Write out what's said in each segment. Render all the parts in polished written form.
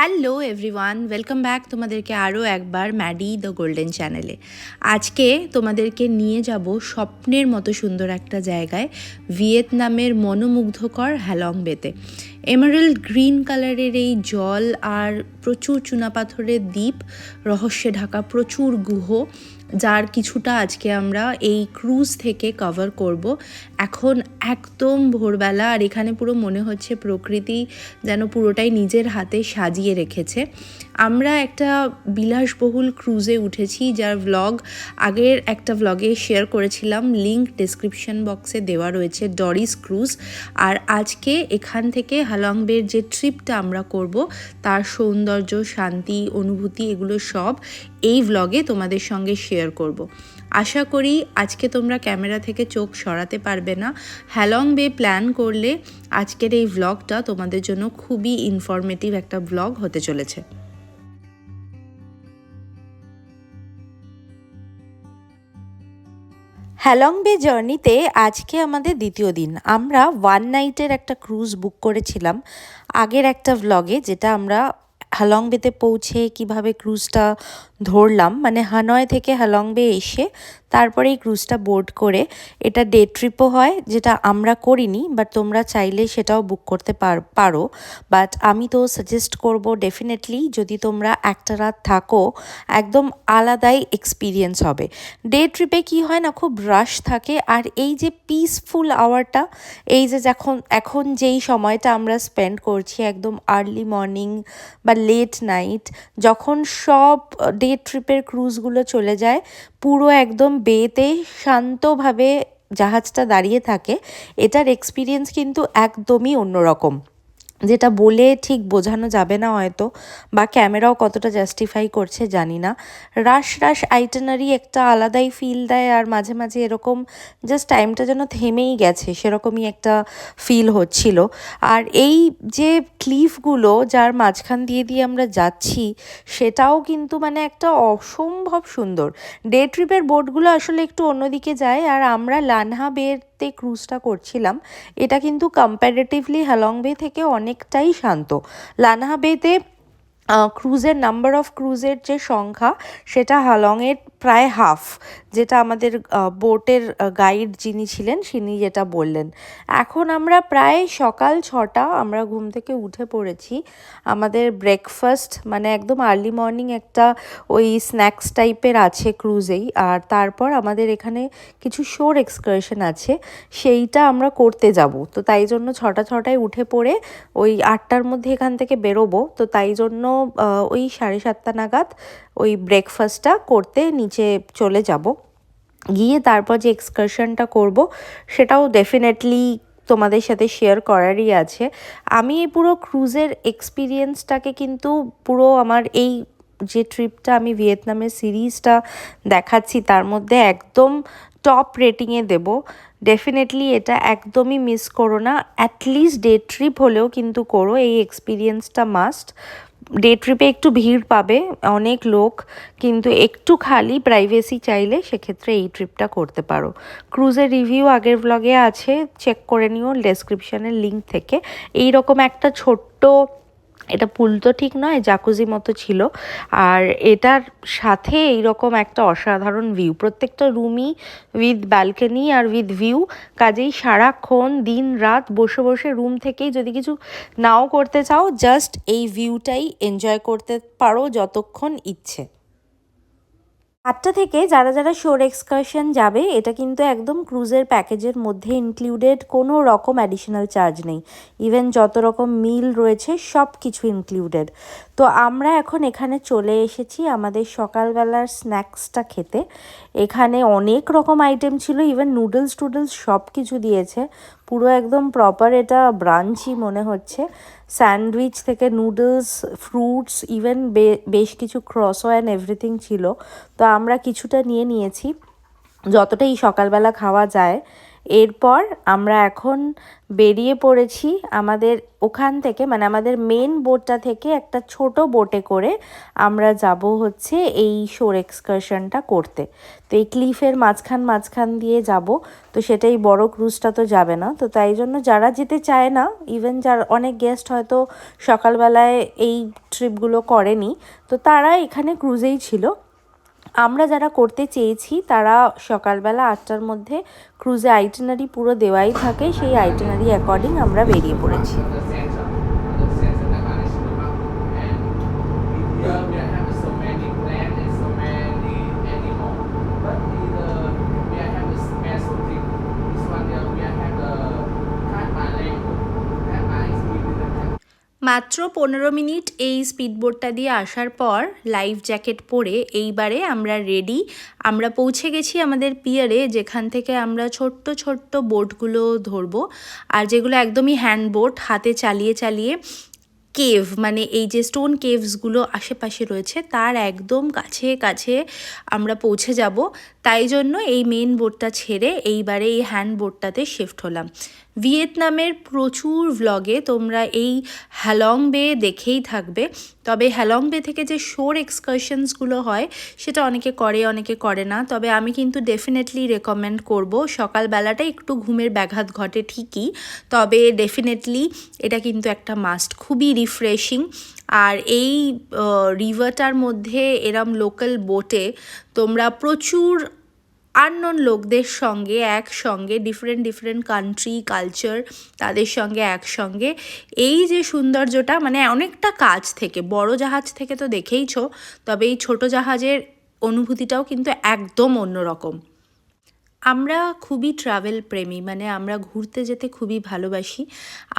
Hello everyone, welcome back তোমাদেরকে আরও একবার ম্যাডি দ্য গোল্ডেন চ্যানেলে। আজকে তোমাদেরকে নিয়ে যাব স্বপ্নের মতো সুন্দর একটা জায়গায়, ভিয়েতনামের মনোমুগ্ধকর হ্যালং বেতে। এমারেল্ড গ্রিন কালারের এই জল আর প্রচুর চুনাপাথরের দ্বীপ, রহস্যে ঢাকা প্রচুর গুহ, যার কিছুটা আজকে আমরা এই ক্রুজ থেকে কভার করব। এখন একদম ভোরবেলা, আর এখানে পুরো মনে হচ্ছে প্রকৃতি যেন পুরোটাই নিজের হাতে সাজিয়ে রেখেছে। আমরা একটা বিলাসবহুল ক্রুজে উঠেছি, যার ভ্লগ আগের একটা ভ্লগে শেয়ার করেছিলাম, লিঙ্ক ডেসক্রিপশন বক্সে দেওয়া রয়েছে, ডরিস ক্রুজ। আর আজকে এখান থেকে হালং বের যে ট্রিপটা আমরা করব, তার সৌন্দর্য, শান্তি, অনুভূতি এগুলো সব এই ভ্লগে তোমাদের সঙ্গে শেয়ার করব। আশা করি আজকে তোমরা ক্যামেরা থেকে চোখ সরাতে পারবে না। হ্যালং বে প্ল্যান করলে আজকের এই ভ্লগটা তোমাদের জন্য খুবই ইনফরমেটিভ একটা ভ্লগ হতে চলেছে। হ্যালং বে জার্নিতে আজকে আমাদের দ্বিতীয় দিন। আমরা ওয়ান নাইটের একটা ক্রুজ বুক করেছিলাম আগের একটা ভ্লগে, যেটা আমরা হ্যালং বেতে পৌঁছে কিভাবে ক্রুজটা ধরলাম, মানে হানয় থেকে হ্যালং বে এসে তারপরে এই ক্রুজটা বোর্ড করে। এটা ডে ট্রিপও হয়, যেটা আমরা করিনি, বাট তোমরা চাইলে সেটাও বুক করতে পারো। বাট আমি তো সাজেস্ট করব ডেফিনেটলি, যদি তোমরা একটা রাত থাকো, একদম আলাদাই এক্সপিরিয়েন্স হবে। ডে ট্রিপে কি হয় না, খুব রাশ থাকে, আর এই যে পিসফুল আওয়ারটা, এই যে এখন যেই সময়টা আমরা স্পেন্ড করছি, একদম আর্লি মর্নিং বা লেট নাইট, যখন সব ডে ট্রিপের ক্রুজগুলো চলে যায়, পুরো একদম বেতে শান্তভাবে জাহাজটা দাঁড়িয়ে থাকে, এটার এক্সপিরিয়েন্স কিন্তু একদমই অন্যরকম, যেটা বলে ঠিক বোঝানো যাবে না হয়তো, বা ক্যামেরাও কতটা জাস্টিফাই করছে জানি না। রাশ আইটেনারি একটা আলাদাই ফিল দেয়, আর মাঝে মাঝে এরকম জাস্ট টাইমটা যেন থেমেই গেছে, সেরকমই একটা ফিল হচ্ছিল। আর এই যে ক্লিফগুলো যার মাঝখান দিয়ে দিয়ে আমরা যাচ্ছি, সেটাও কিন্তু মানে একটা অসম্ভব সুন্দর। ডে ট্রিপের বোটগুলো আসলে একটু অন্যদিকে যায়, আর আমরা লানহা বেতে ক্রুজটা করছিলাম। এটা কিন্তু কম্প্যারেটিভলি হ্যালং বে থেকে অনেকটাই শান্ত। লানহা বেতে ক্রুজের নাম্বার অফ ক্রুজের যে সংখ্যা, সেটা হ্যালংয়ের প্রায় হাফ, যেটা আমাদের বোটের গাইড যিনি ছিলেন তিনি যেটা বললেন। এখন আমরা প্রায় সকাল 6টা, আমরা ঘুম থেকে উঠে পড়েছি। আমাদের ব্রেকফাস্ট মানে একদম আর্লি মর্নিং একটা ওই স্ন্যাক্স টাইপের আছে ক্রুজেই, আর তারপর আমাদের এখানে কিছু শোর এক্সকারশন আছে, সেইটা আমরা করতে যাব। তো তাই জন্য 6টায় উঠে পড়ে ওই 8টার মধ্যে এখান থেকে বেরোবো। তো তাই জন্য ওই 7:30 নাগাদ ওই ব্রেকফাস্টটা করতে নিচে চলে যাব। গিয়ে তারপর যে এক্সকারশনটা করব, সেটাও ডেফিনেটলি তোমাদের সাথে শেয়ার করারই আছে। আমি এই পুরো ক্রুজের এক্সপিরিয়েন্সটাকে কিন্তু পুরো আমার এই যে ট্রিপটা আমি ভিয়েতনামের সিরিজটা দেখাচ্ছি, তার মধ্যে একদম টপ রেটিংয়ে দেব। ডেফিনেটলি এটা একদমই মিস করো না, অ্যাটলিস্ট ডে ট্রিপ হলেও কিন্তু করো, এই এক্সপিরিয়েন্সটা মাস্ট। ডে ট্রিপে একটু ভিড় পাবে, অনেক লোক, কিন্তু একটু খালি প্রাইভেসি চাইলে সেক্ষেত্রে এই ট্রিপটা করতে পারো। ক্রুজের রিভিউ আগের ব্লগে আছে, চেক করে নিও ডেসক্রিপশনের লিঙ্ক থেকে। এই রকম একটা ছোট্ট, এটা পুল তো ঠিক নয়, জাকুজি মতো ছিল, আর এটার সাথে এইরকম একটা অসাধারণ ভিউ, প্রত্যেকটা রুমই উইথ ব্যালকনি আর উইথ ভিউ। কাজেই সারাক্ষণ দিন রাত বসে বসে রুম থেকেই যদি কিছু নাও করতে চাও, জাস্ট এই ভিউটাই এনজয় করতে পারো যতক্ষণ ইচ্ছে। 8টা থেকে যারা যারা শোর এক্সকারশন যাবে, এটা কিন্তু একদম ক্রুজের প্যাকেজের মধ্যে ইনক্লুডেড, কোনো রকম অ্যাডিশনাল চার্জ নেই। ইভেন যত রকম মিল রয়েছে সব কিছু ইনক্লুডেড। তো আমরা এখন এখানে চলে এসেছি আমাদের সকালবেলার স্ন্যাক্সটা খেতে। এখানে অনেক রকম আইটেম ছিল, ইভেন নুডলস টুডলস সব কিছু দিয়েছে, পুরো একদম প্রপার এটা ব্রাঞ্চই মনে হচ্ছে। স্যান্ডউইচ থেকে নুডলস, ফ্রুটস, ইভেন বেশ কিছু ক্রসো অ্যান্ড এভরিথিং ছিল। তো আমরা কিছুটা নিয়ে নিয়েছি, যতটাই সকালবেলা খাওয়া যায়। এরপর আমরা এখন বেরিয়ে পড়েছি আমাদের ওখান থেকে, মানে আমাদের মেন বোটটা থেকে একটা ছোট বোটে করে আমরা যাব হচ্ছে এই শোর এক্সকারশনটা করতে। তো এই ক্লিফের মাঝখান দিয়ে যাব, তো সেটাই বড় ক্রুজটা তো যাবে না। তো তাই জন্য যারা যেতে চায় না, ইভেন যার অনেক গেস্ট হয়তো সকালবেলায় এই ট্রিপগুলো করেনি, তো তারা এখানে ক্রুজেই ছিল। আমরা যারা করতে চেয়েছি তারা সকালবেলা 8টার মধ্যে ক্রুজে আইটিনারি পুরো দেওয়াই থাকে, সেই আইটিনারি অ্যাকর্ডিং আমরা বেরিয়ে পড়েছি। মাত্র 15 মিনিট এই স্পিডবোটটা দিয়ে আসার পর লাইফ জ্যাকেট পরে এইবারে আমরা রেডি। আমরা পৌঁছে গেছি আমাদের পিয়ারে, যেখান থেকে আমরা ছোট্ট ছোট্ট বোটগুলো ধরবো, আর যেগুলো একদমই হ্যান্ড বোট, হাতে চালিয়ে চালিয়ে কেভ, মানে এই যে স্টোন কেভসগুলো আশেপাশে রয়েছে তার একদম কাছে কাছে আমরা পৌঁছে যাব। তাই জন্য এই মেন বোটটা ছেড়ে এইবারে এই হ্যান্ড বোটটাতে শিফট হলাম। ভিয়েতনামের প্রচুর ভ্লগে তোমরা এই হ্যালং বে দেখেই থাকবে, তবে হ্যালং বে থেকে যে শোর এক্সকারশনসগুলো হয় সেটা অনেকে করে অনেকে করে না। তবে আমি কিন্তু ডেফিনেটলি রেকমেন্ড করব। সকালবেলাটা একটু ঘুমের ব্যাঘাত ঘটে ঠিকই, তবে ডেফিনেটলি এটা কিন্তু একটা মাস্ট, খুবই রিফ্রেশিং। আর এই রিভারটার মধ্যে এরম লোকাল বোটে তোমরা প্রচুর আননোন লোকদের সঙ্গে একসঙ্গে, ডিফারেন্ট কান্ট্রি কালচার, তাদের সঙ্গে একসঙ্গে এই যে সৌন্দর্যটা, মানে অনেকটা কাছ থেকে, বড় জাহাজ থেকে তো দেখেইছো, তবে এই ছোট জাহাজের অনুভূতিটাও কিন্তু একদম অন্যরকম। আমরা খুবই ট্রাভেল প্রেমী, মানে আমরা ঘুরতে যেতে খুবই ভালোবাসি।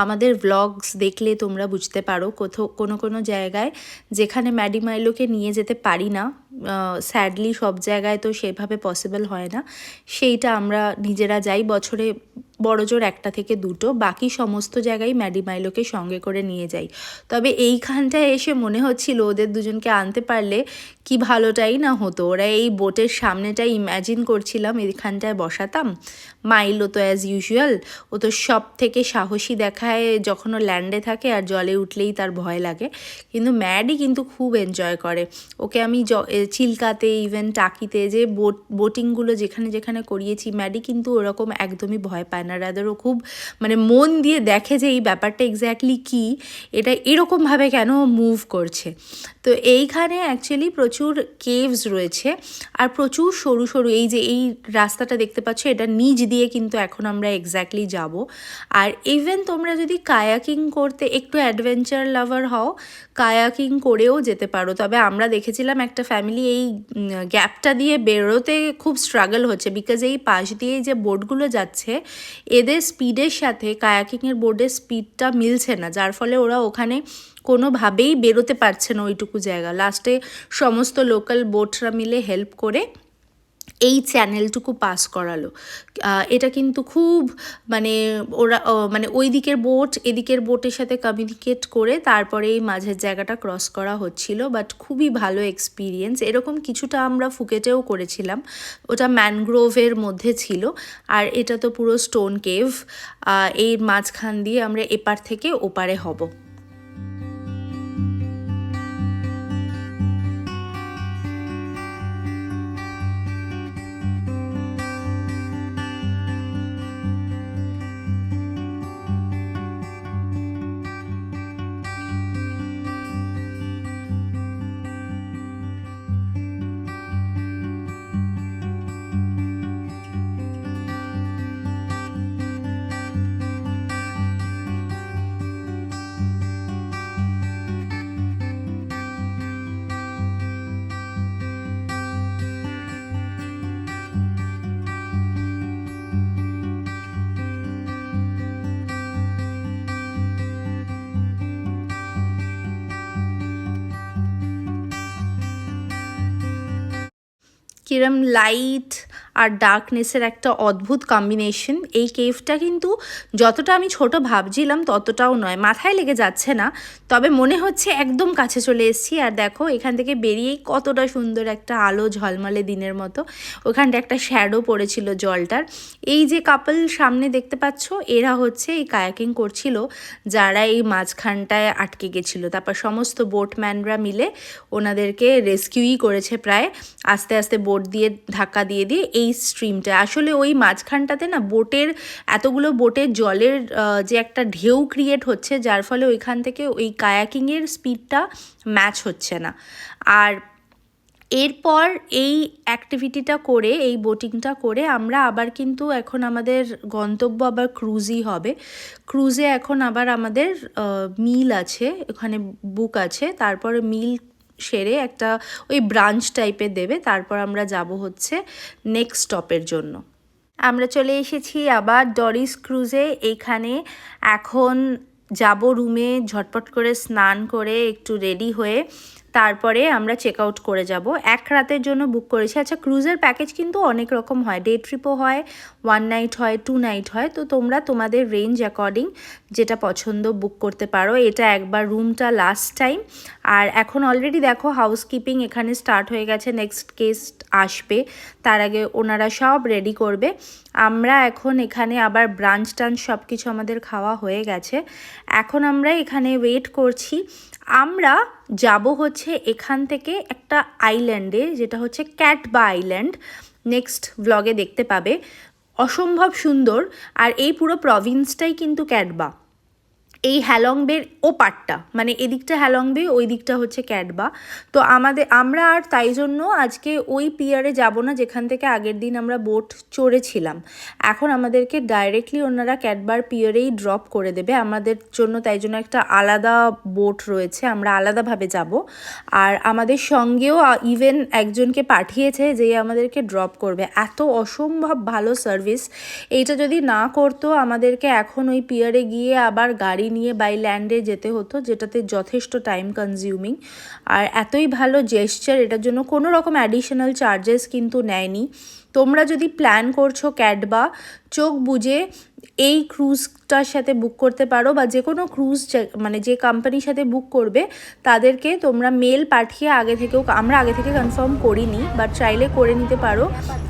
আমাদের ভ্লগস দেখলে তোমরা বুঝতে পারো কোথাও কোনো জায়গায় যেখানে ম্যাডি মাইলোকে নিয়ে যেতে পারি না, স্যাডলি সব জায়গায় তো সেভাবে পসিবল হয় না, সেইটা আমরা নিজেরা যাই বছরে বড়জোর 1টা থেকে 2টো, বাকি সমস্ত জায়গায় ম্যাডি মাইলোকে সঙ্গে করে নিয়ে যাই। তবে এইখানটায় এসে মনে হচ্ছিল ওদের দুজনকে আনতে পারলে কি ভালোটাই না হতো। ওরা এই বোটের সামনেটাই ইম্যাজিন করছিলাম এখানটায় বসাতাম। মাইলো তো অ্যাজ ইউজুয়াল, ও তো সব থেকে সাহসী দেখায় যখন ও ল্যান্ডে থাকে, আর জলে উঠলেই তার ভয় লাগে। কিন্তু ম্যাডি কিন্তু খুব এনজয় করে। ওকে আমি চিল্কাতে, ইভেন টাকিতে যে বোটিংগুলো যেখানে যেখানে করিয়েছি, ম্যাডি কিন্তু ওরকম একদমই ভয় পায় না, রাদার ও খুব মানে মন দিয়ে দেখে যে এই ব্যাপারটা এক্স্যাক্টলি কী, এটা এরকমভাবে কেন মুভ করছে। তো এইখানে অ্যাকচুয়ালি প্রচুর কেভস রয়েছে আর প্রচুর সরু সরু, এই যে এই রাস্তাটা দেখতে পাচ্ছ এটা নিচ দিয়ে কিন্তু এখন আমরা এক্স্যাক্টলি যাব। আর ইভেন তোমরা যদি কায়াকিং করতে একটু অ্যাডভেঞ্চার লাভার হও, কায়াকিং করেও যেতে পারো। তবে আমরা দেখেছিলাম একটা ফ্যামিলি এই গ্যাপটা দিয়ে বেরোতে খুব স্ট্রাগল হচ্ছে, বিকজ এই পাশ দিয়ে যে বোটগুলো যাচ্ছে এদের স্পিডের সাথে কায়াকিংয়ের বোর্ডের স্পিডটা মিলছে না, যার ফলে ওরা ওখানে কোনোভাবেই বেরোতে পারছে না ওইটুকু জায়গা। লাস্টে সমস্ত লোকাল বোটরা মিলে হেল্প করে এই চ্যানেলটুকু পাস করালো। এটা কিন্তু খুব মানে ওরা মানে ওই দিকের বোট এদিকের বোটের সাথে কমিউনিকেট করে তারপরে এই মাঝের জায়গাটা ক্রস করা হচ্ছিল। বাট খুবই ভালো এক্সপিরিয়েন্স। এরকম কিছুটা আমরা ফুকেটেও করেছিলাম, ওটা ম্যানগ্রোভের মধ্যে ছিল, আর এটা তো পুরো স্টোন কেভ। এই মাঝখান দিয়ে আমরা এপার থেকে ওপারে হব। কিরম লাইট আর ডার্কনেসের একটা অদ্ভুত কম্বিনেশন। এই কেভটা কিন্তু যতটা আমি ছোট ভাবছিলাম ততটাও নয়, মাথায় লেগে যাচ্ছে না, তবে মনে হচ্ছে একদম কাছে চলে এসেছি। আর দেখো এখান থেকে বেরিয়েই কতটা সুন্দর একটা আলো ঝলমলে দিনের মতো, ওখানটা একটা শ্যাডো পড়েছিল জলটার। এই যে কাপল সামনে দেখতে পাচ্ছ, এরা হচ্ছে এই কায়াকিং করছিল, যারা এই মাঝখানটায় আটকে গেছিলো। তারপর সমস্ত বোটম্যানরা মিলে ওনাদেরকে রেস্কিউই করেছে প্রায়, আস্তে আস্তে বোট দিয়ে ধাক্কা দিয়ে দিয়ে এই স্ট্রিমটা। আসলে ওই মাঝখানটাতে না বোটের এতগুলো বোটের জলের যে একটা ঢেউ ক্রিয়েট হচ্ছে, যার ফলে ওইখান থেকে ওই কায়াকিংয়ের স্পিডটা ম্যাচ হচ্ছে না। আর এরপর এই অ্যাক্টিভিটিটা করে, এই বোটিংটা করে আমরা আবার কিন্তু এখন আমাদের গন্তব্য আবার ক্রুজই হবে। ক্রুজে এখন আবার আমাদের মিল আছে, ওখানে বুক আছে, তারপরে মিল সেরে একটা ওই ব্রাঞ্চ টাইপের দেবে, তারপর আমরা যাব হচ্ছে নেক্সট স্টপের জন্য। আমরা চলে এসেছি আবার ডরিস ক্রুজে। এইখানে এখন যাব রুমে, ঝটপট করে স্নান করে একটু রেডি হয়ে তারপরে আমরা চেক আউট করে যাব। এক রাতের জন্য বুক করেছি। আচ্ছা, ক্রুজের প্যাকেজ কিন্তু অনেক রকম হয়, ডে ট্রিপও হয়, 1 নাইট হয়, 2 নাইট হয়, তো তোমরা তোমাদের রেঞ্জ অ্যাকর্ডিং যেটা পছন্দ বুক করতে পারো। এটা একবার রুমটা লাস্ট টাইম। আর এখন অলরেডি দেখো হাউসকিপিং এখানে স্টার্ট হয়ে গেছে, নেক্সট গেস্ট আসবে, তার আগে ওনারা সব রেডি করবে। আমরা এখন এখানে আবার ব্রাঞ্চ টাঞ্চ সব কিছু আমাদের খাওয়া হয়ে গেছে, এখন আমরা এখানে ওয়েট করছি। আমরা যাব হচ্ছে এখান থেকে একটা আইল্যান্ডে, যেটা হচ্ছে ক্যাটবা আইল্যান্ড, নেক্সট ব্লগে দেখতে পাবে। অসম্ভব সুন্দর, আর এই পুরো প্রভিন্সটাই কিন্তু ক্যাটবা। এই হ্যালং বের ও পাটটা, মানে এদিকটা হ্যালং বে, ওই দিকটা হচ্ছে ক্যাটবা। তো আমরা আর তাই জন্য আজকে ওই পিয়ারে যাব না যেখান থেকে আগের দিন আমরা বোট চড়েছিলাম। এখন আমাদেরকে ডাইরেক্টলি ওনারা ক্যাটবার পিয়ারেই ড্রপ করে দেবে আমাদের জন্য, তাই জন্য একটা আলাদা বোট রয়েছে, আমরা আলাদাভাবে যাব। আর আমাদের সঙ্গেও ইভেন একজনকে পাঠিয়েছে যে আমাদেরকে ড্রপ করবে। এত অসম্ভব ভালো সার্ভিস। এইটা যদি না করতো আমাদেরকে এখন ওই পিয়ারে গিয়ে আবার গাড়ি নিয়ে বাই ল্যান্ডে যেতে হতো, যেটাতে যথেষ্ট টাইম কনজিউমিং। আর এতই ভালো জেস্চার, এটার জন্য কোনো রকম অ্যাডিশনাল চার্জেস কিন্তু নেয়নি। তোমরা যদি প্ল্যান করছো ক্যাটবা, চোখ বুজে এই ক্রুজটার সাথে বুক করতে পারো, বা যে কোনো ক্রুজ মানে যে কোম্পানির সাথে বুক করবে তাদেরকে তোমরা মেল পাঠিয়ে আমরা আগে থেকে কনফার্ম করিনি, বাট চাইলে করে নিতে পারো।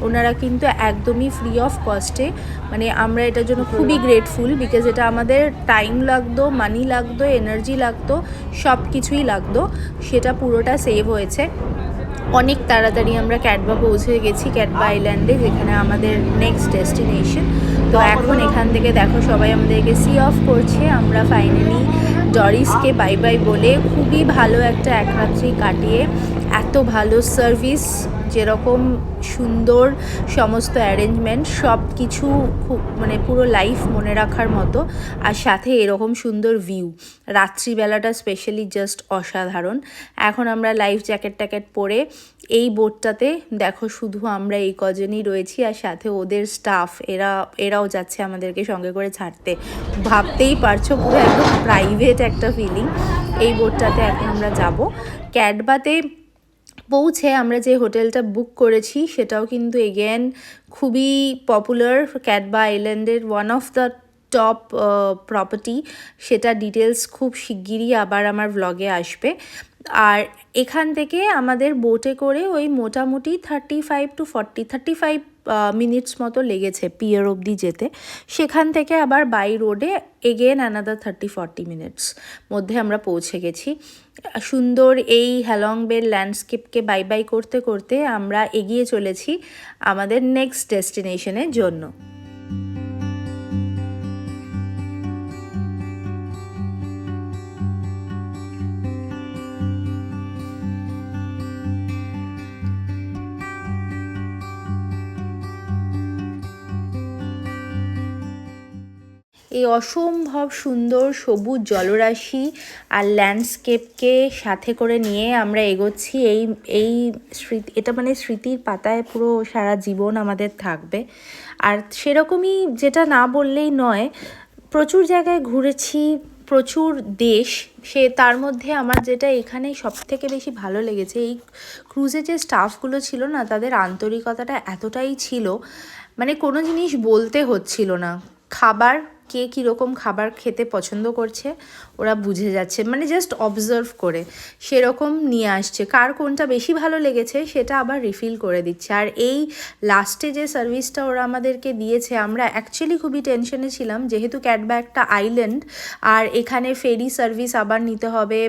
ওনারা কিন্তু একদমই ফ্রি অফ কস্টে, মানে আমরা এটার জন্য খুবই গ্রেটফুল, বিকজ এটা আমাদের টাইম লাগতো, মানি লাগতো, এনার্জি লাগতো, সব কিছুই লাগতো, সেটা পুরোটা সেভ হয়েছে। অনেক তাড়াতাড়ি আমরা ক্যাটবা পৌঁছে গেছি, ক্যাটবা আইল্যান্ডে, যেখানে আমাদের নেক্সট ডেস্টিনেশন। তো এখন এখান থেকে দেখো সবাই আমাদেরকে সি অফ করছে। আমরা ফাইনালি ডরিসকে বাই বাই বলে খুবই ভালো একটা এক রাত্রি কাটিয়ে, এত ভালো সার্ভিস, যেরকম সুন্দর সমস্ত অ্যারেঞ্জমেন্ট, সব কিছু খুব মানে পুরো লাইফ মনে রাখার মতো, আর সাথে এরকম সুন্দর ভিউ, রাত্রিবেলাটা স্পেশালি জাস্ট অসাধারণ। এখন আমরা লাইফ জ্যাকেট পরে এই বোটটাতে, দেখো শুধু আমরা এই কজনই রয়েছি, আর সাথে ওদের স্টাফ, এরাও যাচ্ছে আমাদেরকে সঙ্গে করে ছাড়তে। ভাবতেই পারছো পুরো একদম প্রাইভেট একটা ফিলিং। এই বোটটাতে এখন আমরা যাব। ক্যাটবাতে পৌঁছে আমরা যে হোটেলটা বুক করেছি সেটাও কিন্তু এগেন খুবই পপুলার, ক্যাটবা আইল্যান্ডের one of the top property. সেটা ডিটেলস খুব শিগগিরই আবার আমার ভ্লগে আসবে। আর এখান থেকে আমাদের বোটে করে ওই মোটামুটি 35 মিনিটস মতো লেগেছে পিয়ার অবধি যেতে। সেখান থেকে আবার বাই রোডে এগেন অ্যানাদার 30-40 মিনিটস মধ্যে আমরা পৌঁছে গেছি। সুন্দর এই হ্যালং বের ল্যান্ডস্কেপকে বাই বাই করতে করতে আমরা এগিয়ে চলেছি আমাদের নেক্সট ডেস্টিনেশনের জন্য। এই অসম্ভব সুন্দর সবুজ জলরাশি আর ল্যান্ডস্কেপকে সাথে করে নিয়ে আমরা এগোচ্ছি। এই স্মৃতি, এটা মানে স্মৃতির পাতায় পুরো সারা জীবন আমাদের থাকবে। আর সেরকমই, যেটা না বললেই নয়, প্রচুর জায়গায় ঘুরেছি, প্রচুর দেশ, সে তার মধ্যে আমার যেটা এখানে সবথেকে বেশি ভালো লেগেছে, এই ক্রুজে যে স্টাফগুলো ছিল না, তাদের আন্তরিকতাটা এতটাই ছিল, মানে কোনো জিনিস বলতে হচ্ছিল না। খাবার, কে কীরকম খাবার খেতে পছন্দ করছে ওরা বুঝে যাচ্ছে, মানে জাস্ট অবজার্ভ করে সেরকম নিয়ে আসছে। কার কোনটা বেশি ভালো লেগেছে সেটা আবার রিফিল করে দিচ্ছে। আর এই লাস্টে যে সার্ভিসটা ওরা আমাদেরকে দিয়েছে, আমরা অ্যাকচুয়ালি খুবই টেনশনে ছিলাম, যেহেতু ক্যাটবা একটা আইল্যান্ড, আর এখানে ফেরি সার্ভিস আবার নিতে হবে,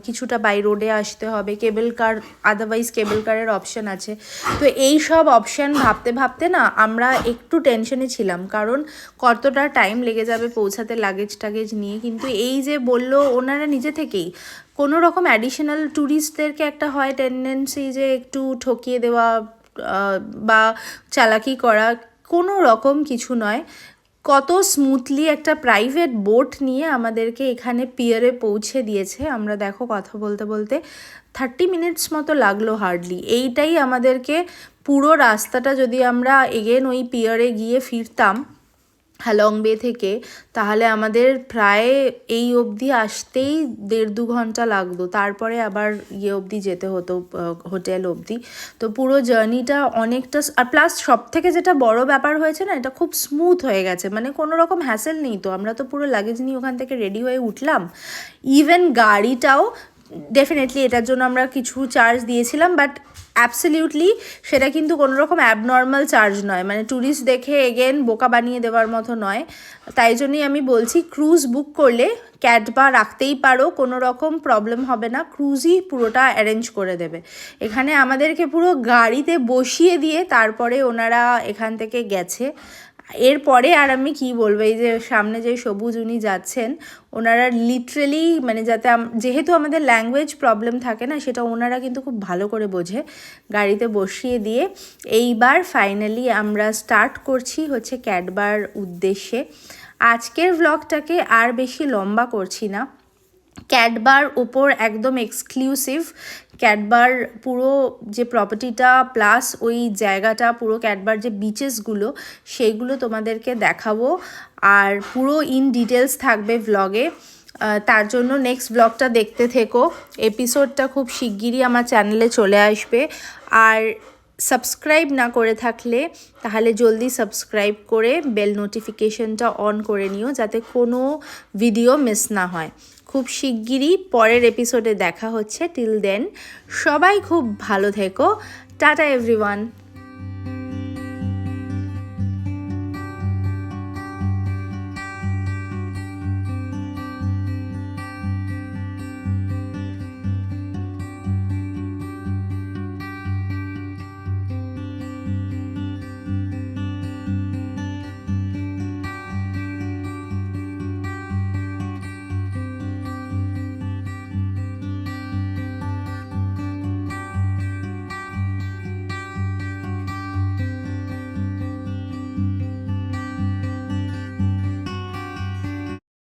কিছুটা বাই রোডে আসতে হবে, কেবল কার, আদারওয়াইজ কেবল কারের অপশান আছে। তো এই সব অপশান ভাবতে ভাবতে না আমরা একটু টেনশনে ছিলাম, কারণ কতটা টাইম লেগে যাবে পৌঁছাতে লাগেজ টাগেজ নিয়ে। কিন্তু এই যে বললো ওনারা নিজে থেকেই, কোনো রকম অ্যাডিশনাল ট্যুরিস্টদেরকে একটা হয় টেন্ডেন্সি যে একটু ঠকিয়ে দেওয়া বা চালাকি করা, কোনো রকম কিছু নয়। কত স্মুথলি একটা প্রাইভেট বোট নিয়ে আমাদেরকে এখানে পিয়ারে পৌঁছে দিয়েছে। আমরা দেখো কথা বলতে বলতে 30 মিনিটস মতো লাগলো হার্ডলি। এইটাই আমাদেরকে পুরো রাস্তাটা, যদি আমরা এগেন ওই পিয়ারে গিয়ে ফিরতাম হ্যালং বে থেকে, তাহলে আমাদের প্রায় এই অবধি আসতেই 1.5-2 ঘন্টা লাগতো, তারপরে আবার ইয়ে অবধি যেতে হতো, হোটেল অবধি। তো পুরো জার্নিটা অনেকটা, আর প্লাস সব থেকে যেটা বড় ব্যাপার হয়েছে না, এটা খুব স্মুথ হয়ে গেছে, মানে কোনো রকম হ্যাসেল নেই। তো আমরা তো পুরো লাগেজ নিয়ে ওখান থেকে রেডি হয়ে উঠলাম। ইভেন গাড়িটাও ডেফিনেটলি এটার জন্য আমরা কিছু চার্জ দিয়েছিলাম, বাট অ্যাবসলিউটলি সেটা কিন্তু কোনো রকম অ্যাবনর্মাল চার্জ নয়, মানে ট্যুরিস্ট দেখে এগেন বোকা বানিয়ে দেওয়ার মতো নয়। তাই জন্যই আমি বলছি, ক্রুজ বুক করলে ক্যাটবা রাখতেই পারো, কোনো রকম প্রবলেম হবে না, ক্রুজই পুরোটা অ্যারেঞ্জ করে দেবে। এখানে আমাদেরকে পুরো গাড়িতে বসিয়ে দিয়ে তারপরে ওনারা এখান থেকে গেছে। এরপরে আর আমি কি বলবো, এই যে সামনে যে সবুজ উনি যাচ্ছেন, ওনারা লিটারেলি, মানে যাতে যেহেতু আমাদের ল্যাঙ্গুয়েজ প্রবলেম থাকে না, সেটা ওনারা কিন্তু খুব ভালো করে বোঝে, গাড়িতে বসিয়ে দিয়ে এইবার ফাইনালি আমরা স্টার্ট করছি হচ্ছে ক্যাটবার উদ্দেশ্যে। আজকের ভ্লগটাকে আর বেশি লম্বা করছি না, ক্যাটবার ওপর একদম এক্সক্লুসিভ, ক্যাটবার পুরো যে প্রপার্টিটা প্লাস ওই জায়গাটা, পুরো ক্যাটবার যে বিচেসগুলো, সেইগুলো তোমাদেরকে দেখাবো, আর পুরো ইন ডিটেলস থাকবে ভ্লগে। তার জন্য নেক্সট ব্লগটা দেখতে থেকো। এপিসোডটা খুব শিগগিরই আমার চ্যানেলে চলে আসবে। আর সাবস্ক্রাইব না করে থাকলে তাহলে জলদি সাবস্ক্রাইব করে বেল নোটিফিকেশনটা অন করে নিও, যাতে কোনো ভিডিও মিস না হয়। খুব শিগগিরই পরের এপিসোডে দেখা হচ্ছে। টিল দেন সবাই খুব ভালো থেকো। Tata everyone.